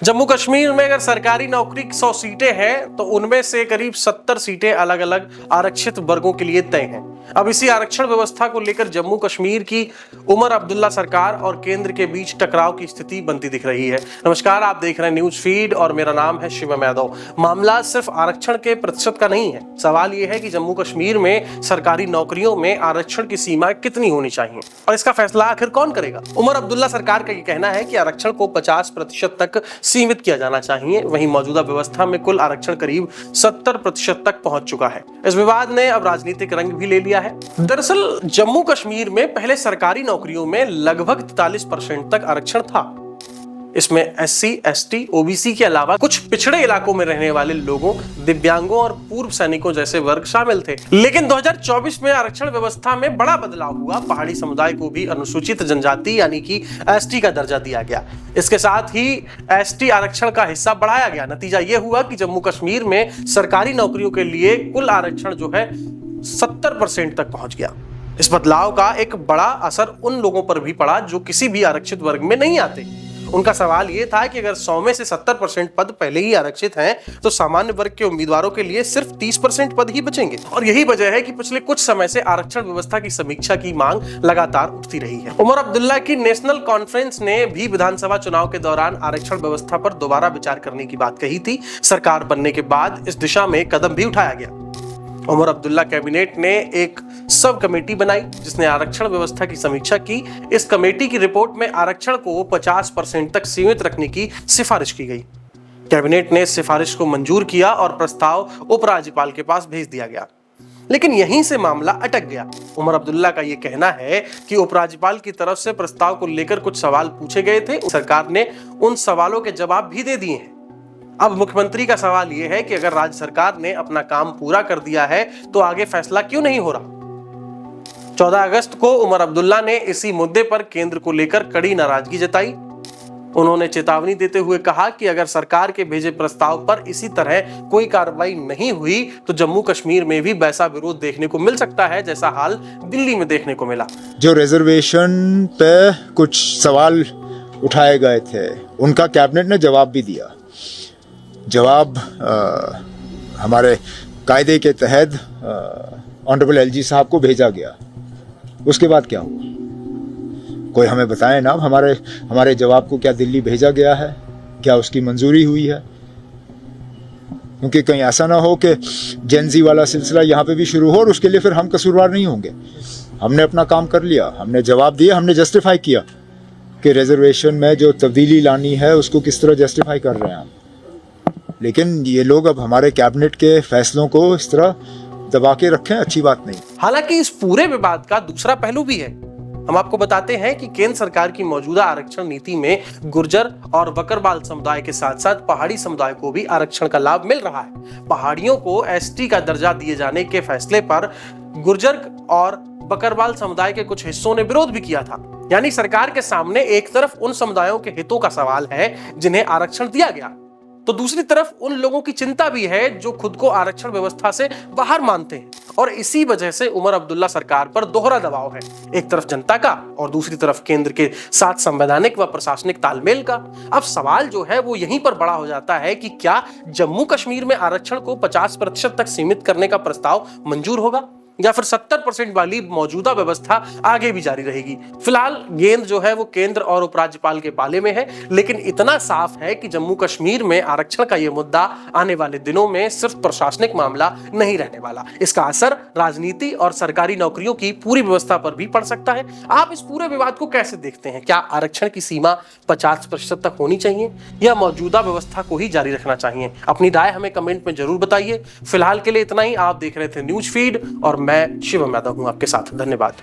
जम्मू कश्मीर में अगर सरकारी नौकरी की 100 सीटें हैं तो उनमें से करीब 70 सीटें अलग अलग आरक्षित वर्गों के लिए तय हैं। अब इसी आरक्षण व्यवस्था को लेकर जम्मू कश्मीर की उमर अब्दुल्ला सरकार और केंद्र के बीच टकराव की स्थिति बनती दिख रही है। नमस्कार, आप देख रहे हैं न्यूज फीड और मेरा नाम है शिवम यादव। मामला सिर्फ आरक्षण के प्रतिशत का नहीं है। सवाल यह है कि जम्मू कश्मीर में सरकारी नौकरियों में आरक्षण की सीमा कितनी होनी चाहिए और इसका फैसला आखिर कौन करेगा। उमर अब्दुल्ला सरकार का यह कहना है कि आरक्षण को 50% तक सीमित किया जाना चाहिए। वहीं मौजूदा व्यवस्था में कुल आरक्षण करीब 70% तक पहुंच चुका है। इस विवाद ने अब राजनीतिक रंग भी ले लिया है। दरअसल जम्मू कश्मीर में पहले सरकारी नौकरियों में लगभग 43% तक आरक्षण था। इसमें SC, ST, OBC के अलावा कुछ पिछड़े इलाकों में रहने वाले लोगों, दिव्यांगों और पूर्व सैनिकों जैसे वर्ग शामिल थे। लेकिन 2024 में आरक्षण व्यवस्था में बड़ा बदलाव हुआ। पहाड़ी समुदाय को भी अनुसूचित जनजाति यानी कि ST का दर्जा दिया गया। इसके साथ ही ST आरक्षण का हिस्सा बढ़ाया गया। नतीजा यह हुआ कि जम्मू कश्मीर में सरकारी नौकरियों के लिए कुल आरक्षण जो है 70% तक पहुंच गया। इस बदलाव का एक बड़ा असर उन लोगों पर भी पड़ा जो किसी भी आरक्षित वर्ग में नहीं आते। उनका सवाल यह था कि अगर 100 में से 70% पद पहले ही आरक्षित हैं, तो सामान्य वर्ग के उम्मीदवारों के लिए सिर्फ 30% पद ही बचेंगे। और यही वजह है कि पिछले कुछ समय से आरक्षण व्यवस्था की समीक्षा की मांग लगातार उठती रही है। उमर अब्दुल्ला की नेशनल कॉन्फ्रेंस ने भी विधानसभा चुनाव के दौरान आरक्षण व्यवस्था पर दोबारा विचार करने की बात कही थी। सरकार बनने के बाद इस दिशा में कदम भी उठाया गया। उमर अब्दुल्ला कैबिनेट ने एक सब कमेटी बनाई जिसने आरक्षण व्यवस्था की समीक्षा की। इस कमेटी की रिपोर्ट में आरक्षण को 50% तक सीमित रखने की सिफारिश की गई। कैबिनेट ने इस सिफारिश को मंजूर किया और प्रस्ताव उपराज्यपाल के पास भेज दिया गया। लेकिन यहीं से मामला अटक गया। उमर अब्दुल्ला का यह कहना है कि उपराज्यपाल की तरफ से प्रस्ताव को लेकर कुछ सवाल पूछे गए थे। सरकार ने उन सवालों के जवाब भी दे दिए हैं। अब मुख्यमंत्री का सवाल यह है कि अगर राज्य सरकार ने अपना काम पूरा कर दिया है तो आगे फैसला क्यों नहीं हो रहा। 14 अगस्त को उमर अब्दुल्ला ने इसी मुद्दे पर केंद्र को लेकर कड़ी नाराजगी जताई। उन्होंने चेतावनी देते हुए कहा कि अगर सरकार के भेजे प्रस्ताव पर इसी तरह कोई कार्रवाई नहीं हुई तो जम्मू कश्मीर में भी वैसा विरोध देखने को मिल सकता है जैसा हाल दिल्ली में देखने को मिला। जो रिजर्वेशन पे कुछ सवाल उठाए गए थे उनका कैबिनेट ने जवाब भी दिया। जवाब हमारे कायदे के तहत ऑनरेबल LG साहब को भेजा गया। उसके बाद क्या हुआ, कोई हमें बताए ना। हमारे जवाब को क्या दिल्ली भेजा गया है, क्या उसकी मंजूरी हुई है? क्योंकि कहीं ऐसा ना हो कि जेनजी वाला सिलसिला यहाँ पे भी शुरू हो और उसके लिए फिर हम कसूरवार नहीं होंगे। हमने अपना काम कर लिया, हमने जवाब दिया, हमने जस्टिफाई किया कि रिजर्वेशन में जो तब्दीली लानी है उसको किस तरह जस्टिफाई कर रहे हैं हम। लेकिन ये लोग अब हमारे कैबिनेट के फैसलों को इस तरह दबा के रखें, अच्छी बात नहीं। हालांकि इस पूरे विवाद का दूसरा पहलू भी है। हम आपको बताते हैं कि केंद्र सरकार की मौजूदा आरक्षण नीति में गुर्जर और बकरवाल समुदाय के साथ साथ पहाड़ी समुदाय को भी आरक्षण का लाभ मिल रहा है। पहाड़ियों को ST का दर्जा दिए जाने के फैसले पर गुर्जर और बकरवाल समुदाय के कुछ हिस्सों ने विरोध भी किया था। यानी सरकार के सामने एक तरफ उन समुदायों के हितों का सवाल है जिन्हें आरक्षण दिया गया, तो दूसरी तरफ उन लोगों की चिंता भी है जो खुद को आरक्षण व्यवस्था से बाहर मानते हैं। और इसी वजह से उमर अब्दुल्ला सरकार पर दोहरा दबाव है, एक तरफ जनता का और दूसरी तरफ केंद्र के साथ संवैधानिक व प्रशासनिक तालमेल का। अब सवाल जो है वो यहीं पर बड़ा हो जाता है कि क्या जम्मू कश्मीर में आरक्षण को 50% तक सीमित करने का प्रस्ताव मंजूर होगा या फिर 70% वाली मौजूदा व्यवस्था आगे भी जारी रहेगी। फिलहाल गेंद जो है वो केंद्र और उपराज्यपाल के पाले में है। लेकिन इतना साफ है कि जम्मू कश्मीर में आरक्षण का ये मुद्दा आने वाले दिनों में सिर्फ प्रशासनिक मामला नहीं रहने वाला। इसका असर राजनीति और सरकारी नौकरियों की पूरी व्यवस्था पर भी पड़ सकता है। आप इस पूरे विवाद को कैसे देखते हैं? क्या आरक्षण की सीमा 50% तक होनी चाहिए या मौजूदा व्यवस्था को ही जारी रखना चाहिए? अपनी राय हमें कमेंट में जरूर बताइए। फिलहाल के लिए इतना ही। आप देख रहे थे न्यूज फीड और मैं शिवम यादव हूं आपके साथ। धन्यवाद।